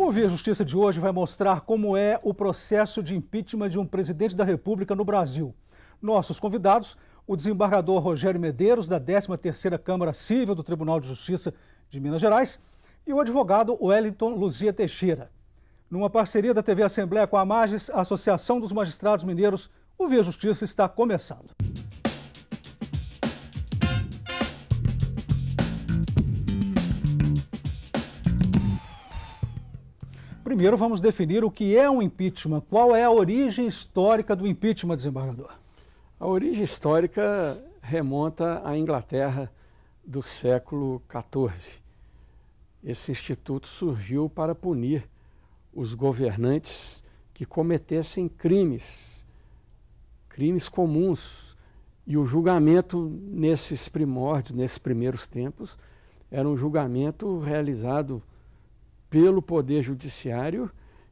O Via Justiça de hoje vai mostrar como é o processo de impeachment de um presidente da República no Brasil. Nossos convidados, o desembargador Rogério Medeiros, da 13ª Câmara Civil do Tribunal de Justiça de Minas Gerais, e o advogado Wellington Luzia Teixeira. Numa parceria da TV Assembleia com a Magis, a Associação dos Magistrados Mineiros, o Via Justiça está começando. Primeiro vamos definir o que é um impeachment. Qual é a origem histórica do impeachment, desembargador? A origem histórica remonta à Inglaterra do século XIV. Esse instituto surgiu para punir os governantes que cometessem crimes comuns. E o julgamento nesses primórdios, nesses primeiros tempos, era um julgamento realizado pelo Poder Judiciário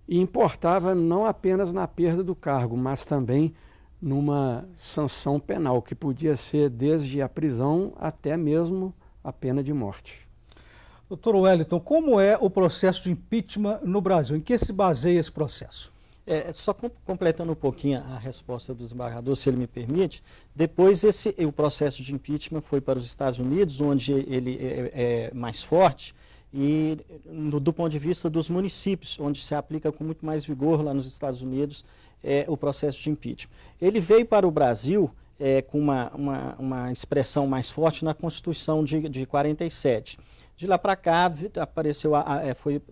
e importava não apenas na perda do cargo, mas também numa sanção penal, que podia ser desde a prisão até mesmo a pena de morte. Doutor Wellington, como é o processo de impeachment no Brasil? Em que se baseia esse processo? Só completando um pouquinho a resposta do desembargador, se ele me permite, depois o processo de impeachment foi para os Estados Unidos, onde ele é mais forte, e do ponto de vista dos municípios, onde se aplica com muito mais vigor lá nos Estados Unidos o processo de impeachment. Ele veio para o Brasil com uma expressão mais forte na Constituição de 47. De lá para cá foi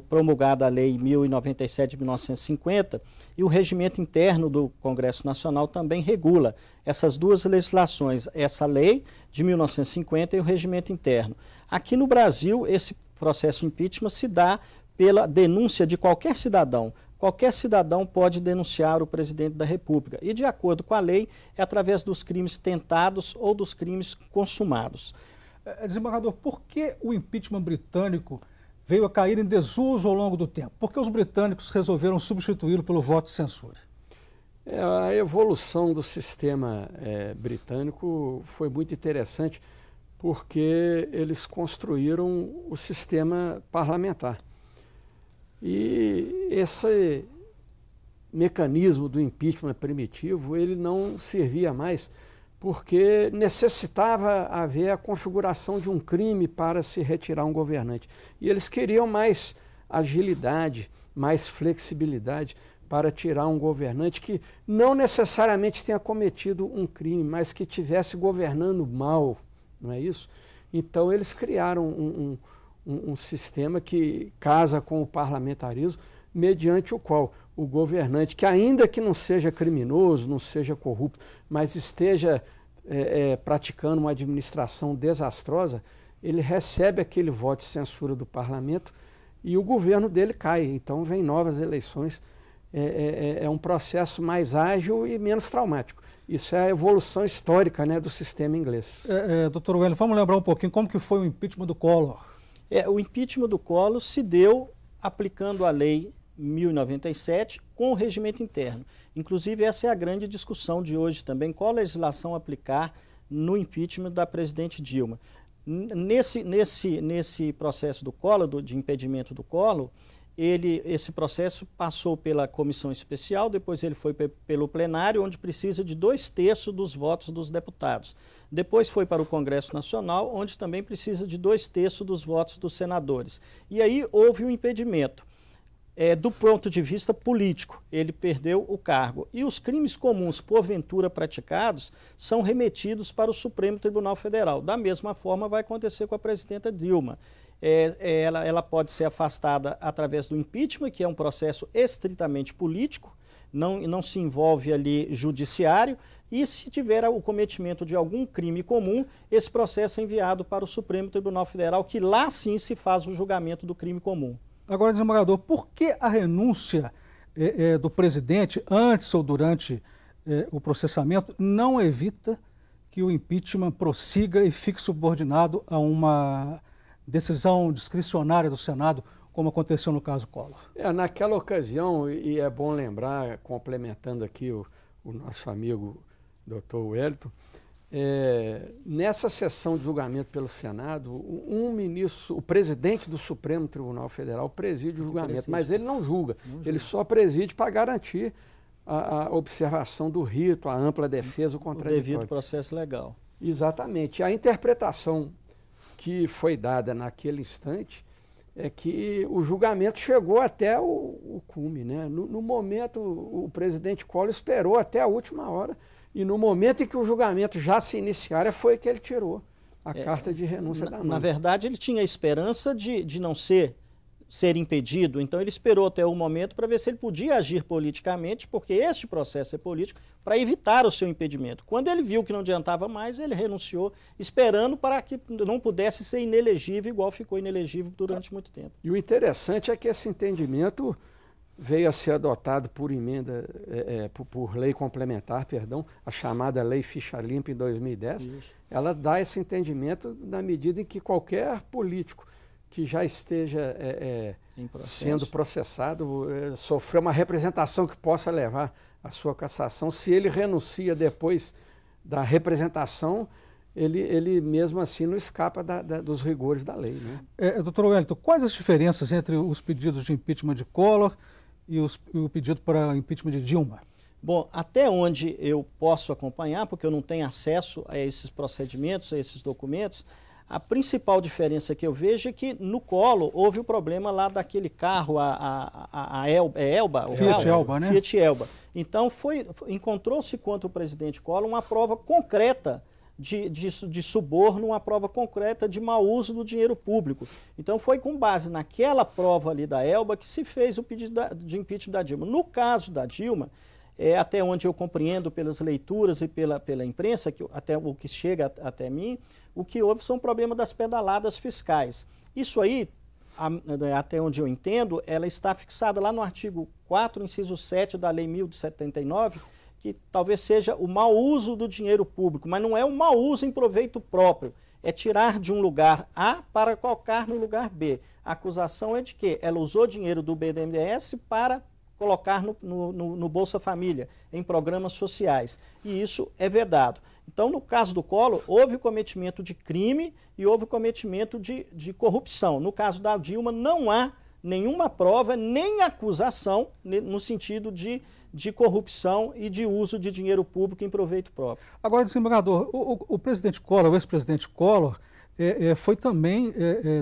promulgada a Lei 1097 de 1950 e o regimento interno do Congresso Nacional também regula essas duas legislações, essa lei de 1950 e o regimento interno. Aqui no Brasil, esse processo de impeachment se dá pela denúncia de qualquer cidadão. Qualquer cidadão pode denunciar o presidente da República e, de acordo com a lei, é através dos crimes tentados ou dos crimes consumados. Desembargador, por que o impeachment britânico veio a cair em desuso ao longo do tempo? Por que os britânicos resolveram substituí-lo pelo voto de censura? A evolução do sistema britânico foi muito interessante, porque eles construíram o sistema parlamentar. E esse mecanismo do impeachment primitivo, ele não servia mais, porque necessitava haver a configuração de um crime para se retirar um governante. E eles queriam mais agilidade, mais flexibilidade para tirar um governante que não necessariamente tenha cometido um crime, mas que estivesse governando mal, não é isso? Então eles criaram um sistema que casa com o parlamentarismo, mediante o qual o governante, que ainda que não seja criminoso, não seja corrupto, mas esteja praticando uma administração desastrosa, ele recebe aquele voto de censura do parlamento e o governo dele cai. Então vem novas eleições. É um processo mais ágil e menos traumático. Isso é a evolução histórica, né, do sistema inglês. Doutor Wellington, vamos lembrar um pouquinho como que foi o impeachment do Collor. O impeachment do Collor se deu aplicando a lei 1097 com o regimento interno. Inclusive, essa é a grande discussão de hoje também, qual legislação aplicar no impeachment da presidente Dilma. Nesse processo do Collor, de impedimento do Collor, esse processo passou pela comissão especial, depois ele foi pelo plenário, onde precisa de 2/3 dos votos dos deputados. Depois foi para o Congresso Nacional, onde também precisa de 2/3 dos votos dos senadores. E aí houve um impedimento. Do ponto de vista político, ele perdeu o cargo. E os crimes comuns, porventura praticados, são remetidos para o Supremo Tribunal Federal. Da mesma forma vai acontecer com a presidenta Dilma. Ela pode ser afastada através do impeachment, que é um processo estritamente político, não se envolve ali judiciário, e se tiver o cometimento de algum crime comum, esse processo é enviado para o Supremo Tribunal Federal, que lá sim se faz o julgamento do crime comum. Agora, desembargador, por que a renúncia do presidente antes ou durante o processamento não evita que o impeachment prossiga e fique subordinado a uma decisão discricionária do Senado, como aconteceu no caso Collor? Naquela ocasião, e é bom lembrar, complementando aqui o nosso amigo Dr. Wellington, nessa sessão de julgamento pelo Senado, um ministro, o presidente do Supremo Tribunal Federal preside o julgamento, mas ele não julga, ele só preside para garantir a observação do rito, a ampla defesa, o contraditório. O devido processo legal. Exatamente. A interpretação que foi dada naquele instante é que o julgamento chegou até o cume, né? No momento, o presidente Collor esperou até a última hora, e no momento em que o julgamento já se iniciara, foi que ele tirou a carta de renúncia da mão. Na verdade, ele tinha a esperança de não ser impedido, então ele esperou até o momento para ver se ele podia agir politicamente, porque este processo é político, para evitar o seu impedimento. Quando ele viu que não adiantava mais, ele renunciou, esperando para que não pudesse ser inelegível, igual ficou inelegível durante muito tempo. E o interessante é que esse entendimento veio a ser adotado por emenda, por lei complementar, perdão, a chamada Lei Ficha Limpa em 2010. Isso. Ela dá esse entendimento na medida em que qualquer político que já esteja sendo processado, sofreu uma representação que possa levar à sua cassação, se ele renuncia depois da representação, ele mesmo assim não escapa dos rigores da lei, né? Doutor Wellington, quais as diferenças entre os pedidos de impeachment de Collor e o pedido para impeachment de Dilma? Bom, até onde eu posso acompanhar, porque eu não tenho acesso a esses procedimentos, a esses documentos, a principal diferença que eu vejo é que no Collor houve o problema lá daquele carro, Elba? Fiat Elba, né? Fiat Elba. Então encontrou-se contra o presidente Collor uma prova concreta de suborno, uma prova concreta de mau uso do dinheiro público. Então foi com base naquela prova ali da Elba que se fez o pedido de impeachment da Dilma. No caso da Dilma, até onde eu compreendo pelas leituras e pela imprensa, até o que chega até mim, o que houve são problemas das pedaladas fiscais. Isso aí, até onde eu entendo, ela está fixada lá no artigo 4, inciso 7 da Lei 1079, que talvez seja o mau uso do dinheiro público, mas não é o mau uso em proveito próprio, é tirar de um lugar A para colocar no lugar B. A acusação é de que ela usou dinheiro do BNDES para colocar no Bolsa Família, em programas sociais, e isso é vedado. Então, no caso do Collor, houve o cometimento de crime e houve o cometimento de corrupção. No caso da Dilma, não há nenhuma prova, nem acusação no sentido de corrupção e de uso de dinheiro público em proveito próprio. Agora, desembargador, o presidente Collor, o ex-presidente Collor, foi também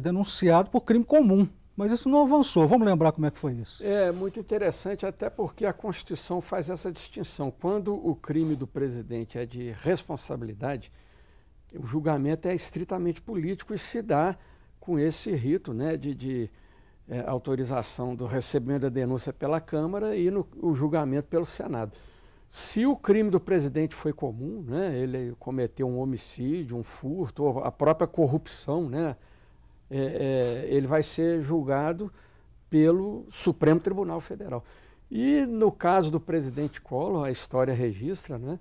denunciado por crime comum, mas isso não avançou. Vamos lembrar como é que foi isso. É muito interessante, até porque a Constituição faz essa distinção. Quando o crime do presidente é de responsabilidade, o julgamento é estritamente político e se dá com esse rito, né, de autorização do recebimento da denúncia pela Câmara e o julgamento pelo Senado. Se o crime do presidente foi comum, né, ele cometeu um homicídio, um furto, ou a própria corrupção, né, ele vai ser julgado pelo Supremo Tribunal Federal. E no caso do presidente Collor, a história registra, né,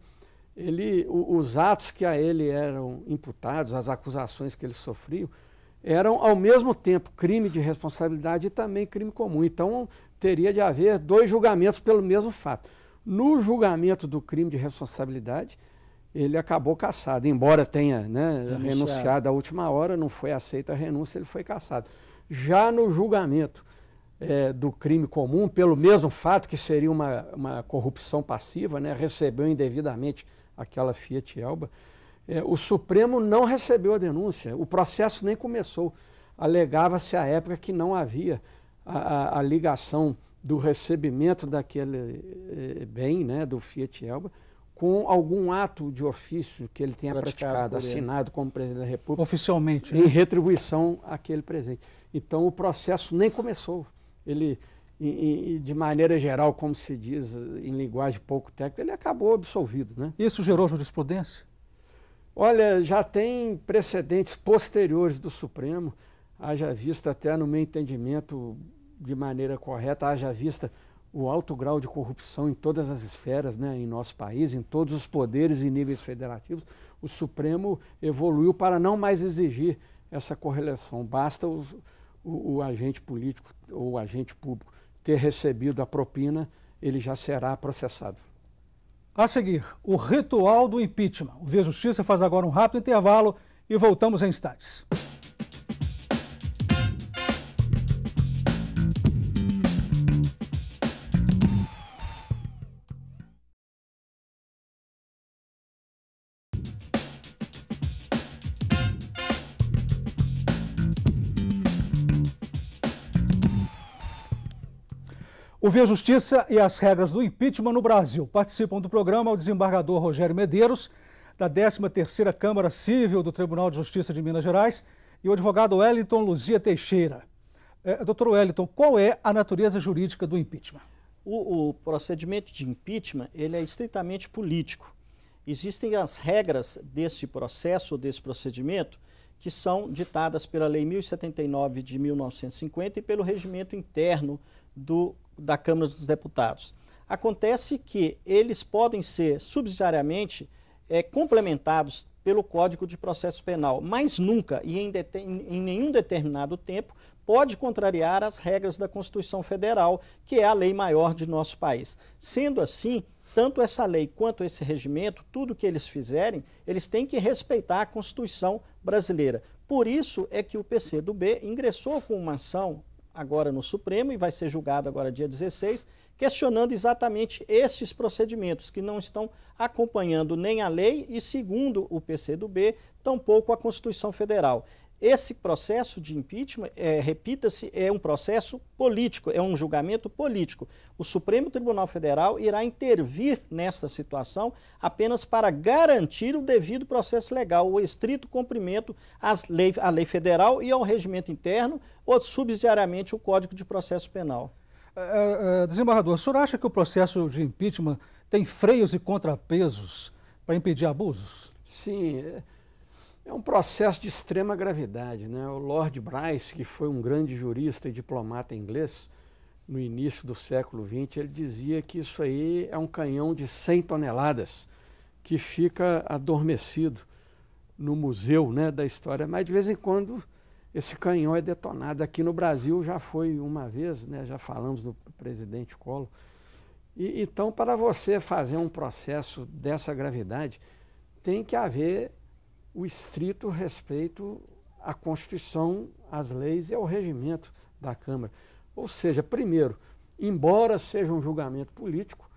os atos que a ele eram imputados, as acusações que ele sofria, eram ao mesmo tempo crime de responsabilidade e também crime comum. Então teria de haver dois julgamentos pelo mesmo fato. No julgamento do crime de responsabilidade, ele acabou cassado, embora tenha, né, renunciado à última hora, não foi aceita a renúncia, ele foi cassado. Já no julgamento do crime comum, pelo mesmo fato, que seria uma corrupção passiva, né, recebeu indevidamente aquela Fiat Elba, o Supremo não recebeu a denúncia, o processo nem começou. Alegava-se à época que não havia a ligação do recebimento daquele bem, né, do Fiat Elba, com algum ato de ofício que ele tenha praticado, assinado como presidente da República. Oficialmente. Em retribuição àquele presente. Então o processo nem começou. Ele, de maneira geral, como se diz em linguagem pouco técnica, ele acabou absolvido, né? Isso gerou jurisprudência? Olha, já tem precedentes posteriores do Supremo, haja vista até no meu entendimento de maneira correta, haja vista o alto grau de corrupção em todas as esferas, né, em nosso país, em todos os poderes e níveis federativos. O Supremo evoluiu para não mais exigir essa correlação. Basta o agente político ou o agente público ter recebido a propina, ele já será processado. A seguir, o ritual do impeachment. O Via Justiça faz agora um rápido intervalo e voltamos em instantes. O Via Justiça e as regras do impeachment no Brasil. Participam do programa o desembargador Rogério Medeiros, da 13ª Câmara Civil do Tribunal de Justiça de Minas Gerais, e o advogado Wellington Luzia Teixeira. Doutor Wellington, qual é a natureza jurídica do impeachment? O procedimento de impeachment ele é estritamente político. Existem as regras desse processo, desse procedimento, que são ditadas pela Lei 1079 de 1950 e pelo regimento interno da Câmara dos Deputados. Acontece que eles podem ser subsidiariamente complementados pelo Código de Processo Penal, mas nunca e em nenhum determinado tempo pode contrariar as regras da Constituição Federal, que é a lei maior de nosso país. Sendo assim, tanto essa lei quanto esse regimento, tudo que eles fizerem, eles têm que respeitar a Constituição brasileira. Por isso é que o PCdoB ingressou com uma ação agora no Supremo e vai ser julgado agora dia 16, questionando exatamente esses procedimentos que não estão acompanhando nem a lei e, segundo o PCdoB, tampouco a Constituição Federal. Esse processo de impeachment, repita-se, é um processo político, é um julgamento político. O Supremo Tribunal Federal irá intervir nesta situação apenas para garantir o devido processo legal, o estrito cumprimento à lei federal e ao regimento interno, ou subsidiariamente o Código de Processo Penal. Desembargador, o senhor acha que o processo de impeachment tem freios e contrapesos para impedir abusos? Sim, é um processo de extrema gravidade, né? O Lord Bryce, que foi um grande jurista e diplomata inglês, no início do século XX, ele dizia que isso aí é um canhão de 100 toneladas que fica adormecido no museu, né, da história, mas de vez em quando esse canhão é detonado. Aqui no Brasil já foi uma vez, né, já falamos do presidente Collor. Então, para você fazer um processo dessa gravidade, tem que haver o estrito respeito à Constituição, às leis e ao regimento da Câmara. Ou seja, primeiro, embora seja um julgamento político,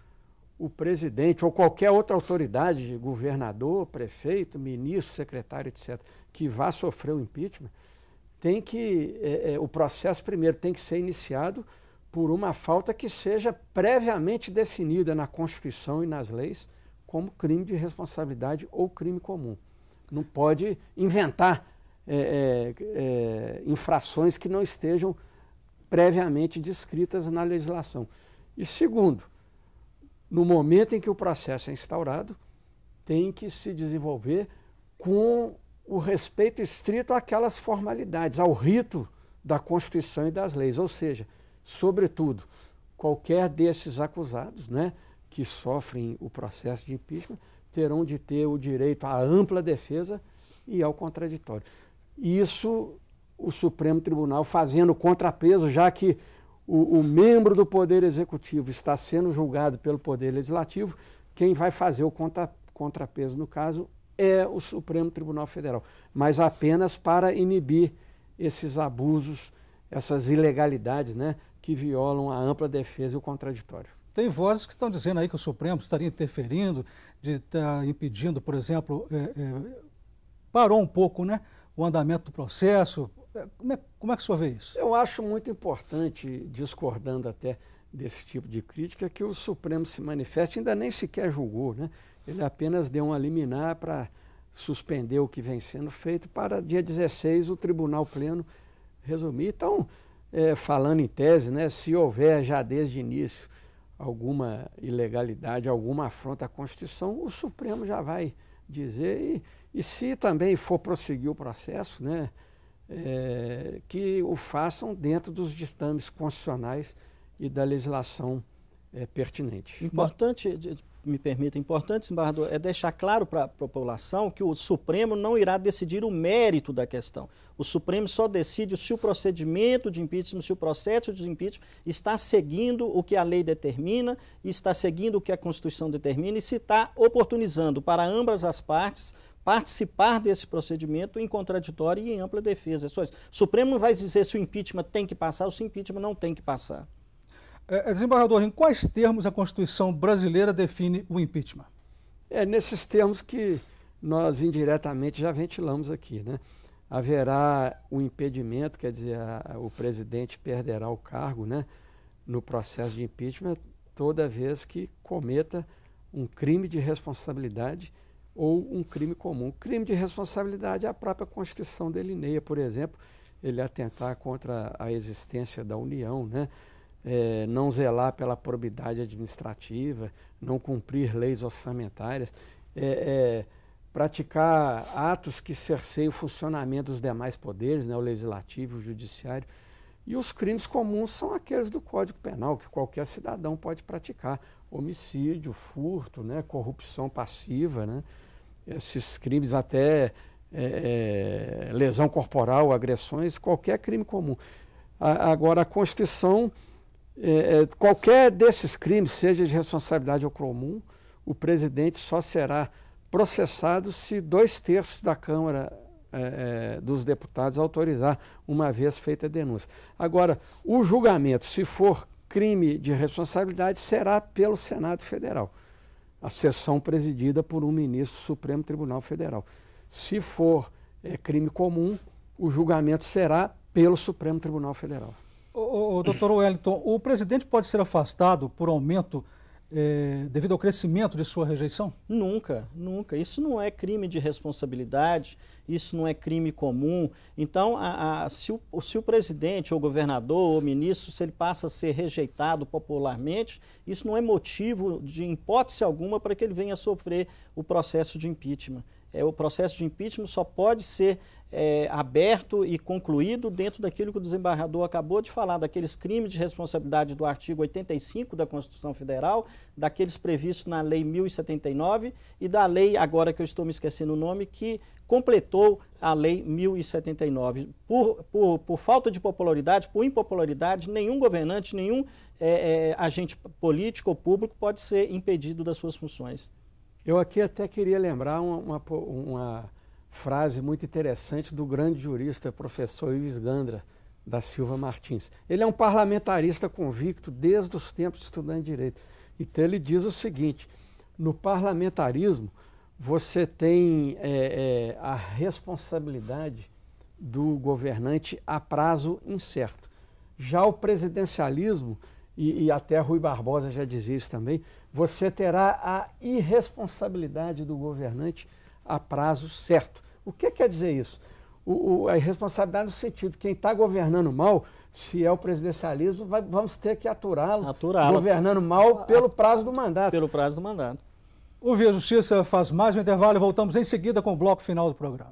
o presidente ou qualquer outra autoridade, governador, prefeito, ministro, secretário, etc., que vá sofrer o impeachment, tem que, o processo primeiro tem que ser iniciado por uma falta que seja previamente definida na Constituição e nas leis como crime de responsabilidade ou crime comum. Não pode inventar infrações que não estejam previamente descritas na legislação. E segundo, no momento em que o processo é instaurado, tem que se desenvolver com o respeito estrito àquelas formalidades, ao rito da Constituição e das leis. Ou seja, sobretudo, qualquer desses acusados, né, que sofrem o processo de impeachment, terão de ter o direito à ampla defesa e ao contraditório. Isso o Supremo Tribunal fazendo contrapeso, já que o membro do Poder Executivo está sendo julgado pelo Poder Legislativo, quem vai fazer o contrapeso, no caso, é o Supremo Tribunal Federal, mas apenas para inibir esses abusos, essas ilegalidades, né, que violam a ampla defesa e o contraditório. Tem vozes que estão dizendo aí que o Supremo estaria interferindo, de estar impedindo, por exemplo, parou um pouco, né, o andamento do processo. Como é que o senhor vê isso? Eu acho muito importante, discordando até desse tipo de crítica, que o Supremo se manifeste, ainda nem sequer julgou, né? Ele apenas deu uma liminar para suspender o que vem sendo feito para dia 16 o Tribunal Pleno resumir. Então, falando em tese, né, se houver já desde o início alguma ilegalidade, alguma afronta à Constituição, o Supremo já vai dizer, e se também for prosseguir o processo, né, que o façam dentro dos ditames constitucionais e da legislação pertinente. Importante me permita, importante, desembargador, é deixar claro para a população que o Supremo não irá decidir o mérito da questão. O Supremo só decide se o procedimento de impeachment, se o processo de impeachment está seguindo o que a lei determina, está seguindo o que a Constituição determina e se está oportunizando para ambas as partes participar desse procedimento em contraditório e em ampla defesa. O Supremo não vai dizer se o impeachment tem que passar ou se o impeachment não tem que passar. Desembargador, em quais termos a Constituição brasileira define o impeachment? É nesses termos que nós indiretamente já ventilamos aqui, né? Haverá o impedimento, quer dizer, o presidente perderá o cargo, né, no processo de impeachment toda vez que cometa um crime de responsabilidade ou um crime comum. Crime de responsabilidade a própria Constituição delineia, por exemplo, ele atentar contra a existência da União, né? Não zelar pela probidade administrativa, não cumprir leis orçamentárias, praticar atos que cerceiem o funcionamento dos demais poderes, né, o legislativo, o judiciário. E os crimes comuns são aqueles do Código Penal, que qualquer cidadão pode praticar. Homicídio, furto, né, corrupção passiva, né, esses crimes até lesão corporal, agressões, qualquer crime comum. Agora, a Constituição, qualquer desses crimes, seja de responsabilidade ou comum, o presidente só será processado se 2/3 da Câmara dos Deputados autorizar, uma vez feita a denúncia. Agora, o julgamento, se for crime de responsabilidade, será pelo Senado Federal, a sessão presidida por um ministro do Supremo Tribunal Federal. Se for crime comum, o julgamento será pelo Supremo Tribunal Federal. Doutor Wellington, o presidente pode ser afastado por aumento devido ao crescimento de sua rejeição? Nunca, nunca. Isso não é crime de responsabilidade, isso não é crime comum. Então, se o presidente, ou governador, ou ministro, se ele passa a ser rejeitado popularmente, isso não é motivo de hipótese alguma para que ele venha a sofrer o processo de impeachment. O processo de impeachment só pode ser aberto e concluído dentro daquilo que o desembargador acabou de falar, daqueles crimes de responsabilidade do artigo 85 da Constituição Federal, daqueles previstos na Lei 1079 e da lei, agora que eu estou me esquecendo o nome, que completou a Lei 1079. Por falta de popularidade, por impopularidade, nenhum governante, nenhum agente político ou público pode ser impedido das suas funções. Eu aqui até queria lembrar uma frase muito interessante do grande jurista, professor Ives Gandra da Silva Martins. Ele é um parlamentarista convicto desde os tempos de estudante de direito. Então ele diz o seguinte: no parlamentarismo você tem a responsabilidade do governante a prazo incerto. Já o presidencialismo, e até Rui Barbosa já dizia isso também, você terá a irresponsabilidade do governante a prazo certo. O que quer dizer isso? A irresponsabilidade no sentido, quem está governando mal, se é o presidencialismo, vamos ter que aturá-lo governando mal pelo prazo do mandato. Pelo prazo do mandato. O Via Justiça faz mais um intervalo e voltamos em seguida com o bloco final do programa.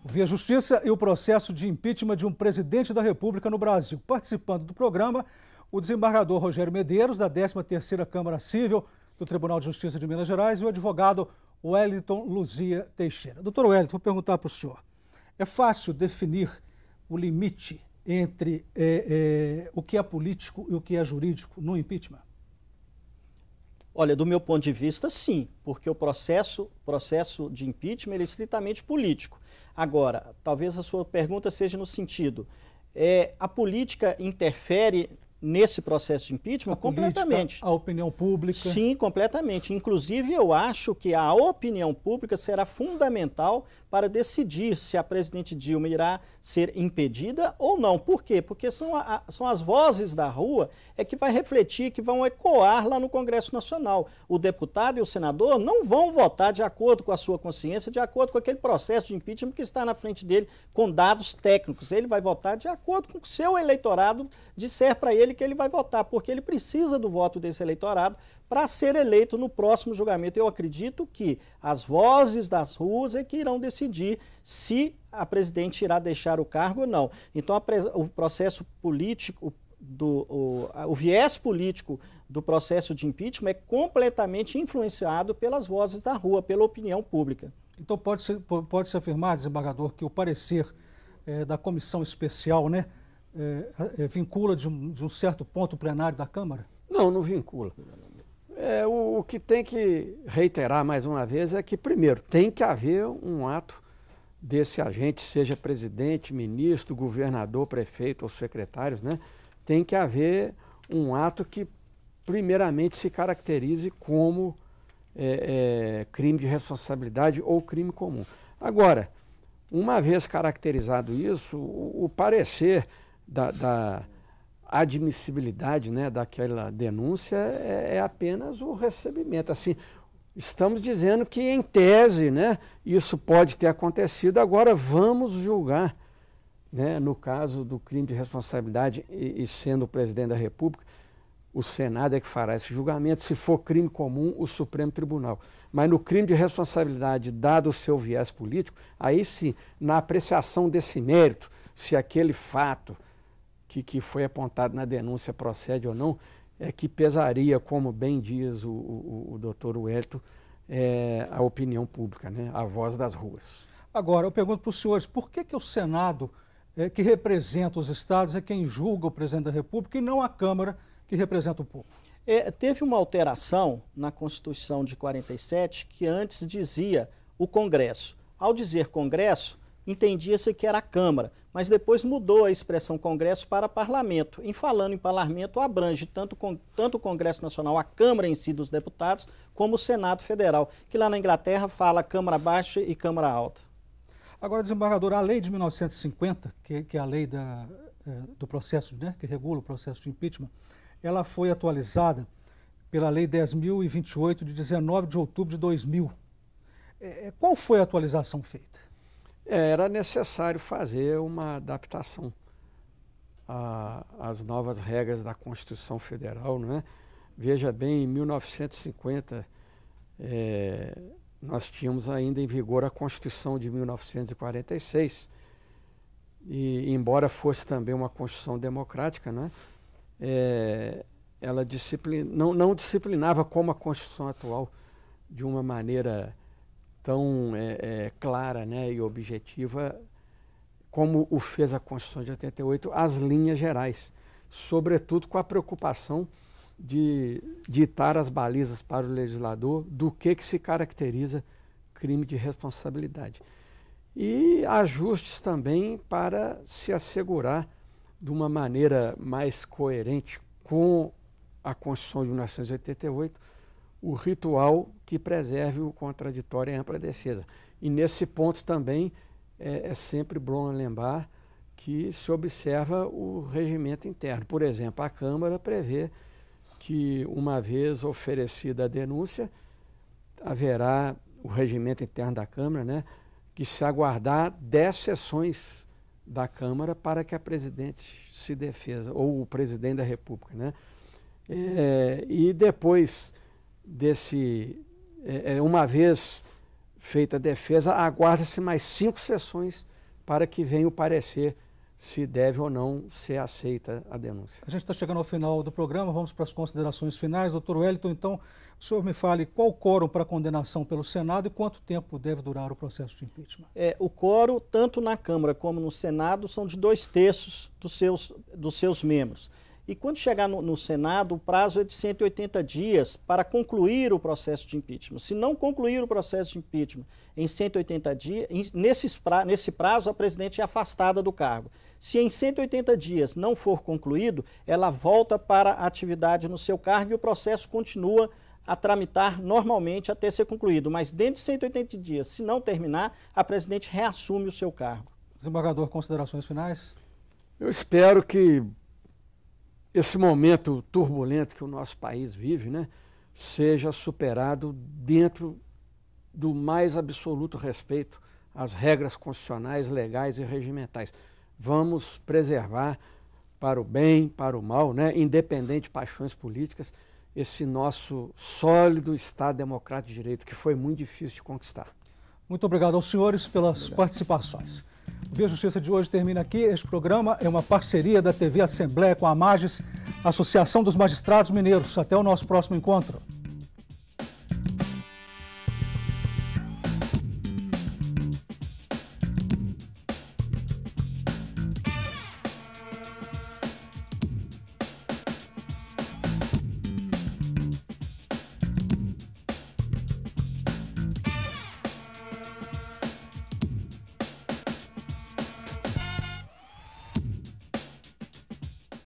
Via Justiça e o processo de impeachment de um presidente da República no Brasil. Participando do programa, o desembargador Rogério Medeiros, da 13ª Câmara Civil do Tribunal de Justiça de Minas Gerais, e o advogado Wellington Luzia Teixeira. Doutor Wellington, vou perguntar para o senhor. É fácil definir o limite entre o que é político e o que é jurídico no impeachment? Olha, do meu ponto de vista, sim, porque o processo de impeachment ele é estritamente político. Agora, talvez a sua pergunta seja no sentido, a política interfere nesse processo de impeachment? Completamente. A opinião pública? Sim, completamente. Inclusive, eu acho que a opinião pública será fundamental para decidir se a presidente Dilma irá ser impedida ou não. Por quê? Porque são as vozes da rua que vai refletir, que vão ecoar lá no Congresso Nacional. O deputado e o senador não vão votar de acordo com a sua consciência, de acordo com aquele processo de impeachment que está na frente dele, com dados técnicos. Ele vai votar de acordo com o que o seu eleitorado disser para ele que ele vai votar, porque ele precisa do voto desse eleitorado para ser eleito no próximo julgamento. Eu acredito que as vozes das ruas é que irão decidir se a presidente irá deixar o cargo ou não. Então, o processo político, o viés político do processo de impeachment é completamente influenciado pelas vozes da rua, pela opinião pública. Então, pode-se afirmar, desembargador, que o parecer da comissão especial, né, vincula de um certo ponto o plenário da Câmara? Não, não vincula. O que tem que reiterar mais uma vez é que, primeiro, tem que haver um ato desse agente, seja presidente, ministro, governador, prefeito ou secretários, né? Tem que haver um ato que, primeiramente, se caracterize como crime de responsabilidade ou crime comum. Agora, uma vez caracterizado isso, o parecer da admissibilidade, né, daquela denúncia é apenas o recebimento. Assim, estamos dizendo que, em tese, né, isso pode ter acontecido, agora vamos julgar, né, no caso do crime de responsabilidade e sendo o presidente da República, o Senado é que fará esse julgamento. Se for crime comum, o Supremo Tribunal. Mas no crime de responsabilidade, dado o seu viés político, aí sim, na apreciação desse mérito, se aquele fato que foi apontado na denúncia procede ou não, é que pesaria, como bem diz o doutor Wellington, a opinião pública, né? A voz das ruas. Agora, eu pergunto para os senhores, por que o Senado, que representa os estados, é quem julga o presidente da República e não a Câmara, que representa o povo? Teve uma alteração na Constituição de 47 que antes dizia o Congresso. Ao dizer Congresso, entendia-se que era a Câmara, mas depois mudou a expressão Congresso para Parlamento. Em falando em Parlamento, abrange tanto o Congresso Nacional, a Câmara em si dos deputados, como o Senado Federal, que lá na Inglaterra fala Câmara Baixa e Câmara Alta. Agora, desembargador, a lei de 1950, que é a lei do processo, né, que regula o processo de impeachment, ela foi atualizada pela Lei 10.028, de 19 de outubro de 2000. Qual foi a atualização feita? Era necessário fazer uma adaptação às novas regras da Constituição Federal, não é? Veja bem, em 1950, nós tínhamos ainda em vigor a Constituição de 1946, e embora fosse também uma Constituição democrática, né? Ela não disciplinava como a Constituição atual, de uma maneira tão clara, né, e objetiva, como o fez a Constituição de 88, as linhas gerais, sobretudo com a preocupação de ditar as balizas para o legislador do que se caracteriza crime de responsabilidade. E ajustes também para se assegurar de uma maneira mais coerente com a Constituição de 1988, o ritual que preserve o contraditório e a ampla defesa. E nesse ponto também é sempre bom lembrar que se observa o regimento interno. Por exemplo, a Câmara prevê que, uma vez oferecida a denúncia, haverá o regimento interno da Câmara, né, que se aguardar 10 sessões da Câmara para que a presidente se defesa, ou o presidente da República, né? E depois uma vez feita a defesa, aguarda-se mais 5 sessões para que venha o parecer se deve ou não ser aceita a denúncia. A gente está chegando ao final do programa, vamos para as considerações finais. Doutor Wellington, então, o senhor me fale qual o quórum para condenação pelo Senado e quanto tempo deve durar o processo de impeachment? O quórum, tanto na Câmara como no Senado, são de 2/3 dos seus membros. E quando chegar no Senado, o prazo é de 180 dias para concluir o processo de impeachment. Se não concluir o processo de impeachment em 180 dias, nesse prazo a presidente é afastada do cargo. Se em 180 dias não for concluído, ela volta para a atividade no seu cargo e o processo continua a tramitar normalmente até ser concluído. Mas dentro de 180 dias, se não terminar, a presidente reassume o seu cargo. Desembargador, considerações finais? Eu espero que esse momento turbulento que o nosso país vive, né, seja superado dentro do mais absoluto respeito às regras constitucionais, legais e regimentais. Vamos preservar para o bem, para o mal, né, independente de paixões políticas, esse nosso sólido Estado Democrático de Direito, que foi muito difícil de conquistar. Muito obrigado aos senhores pelas participações. O Via Justiça de hoje termina aqui. Este programa é uma parceria da TV Assembleia com a Magis, Associação dos Magistrados Mineiros. Até o nosso próximo encontro.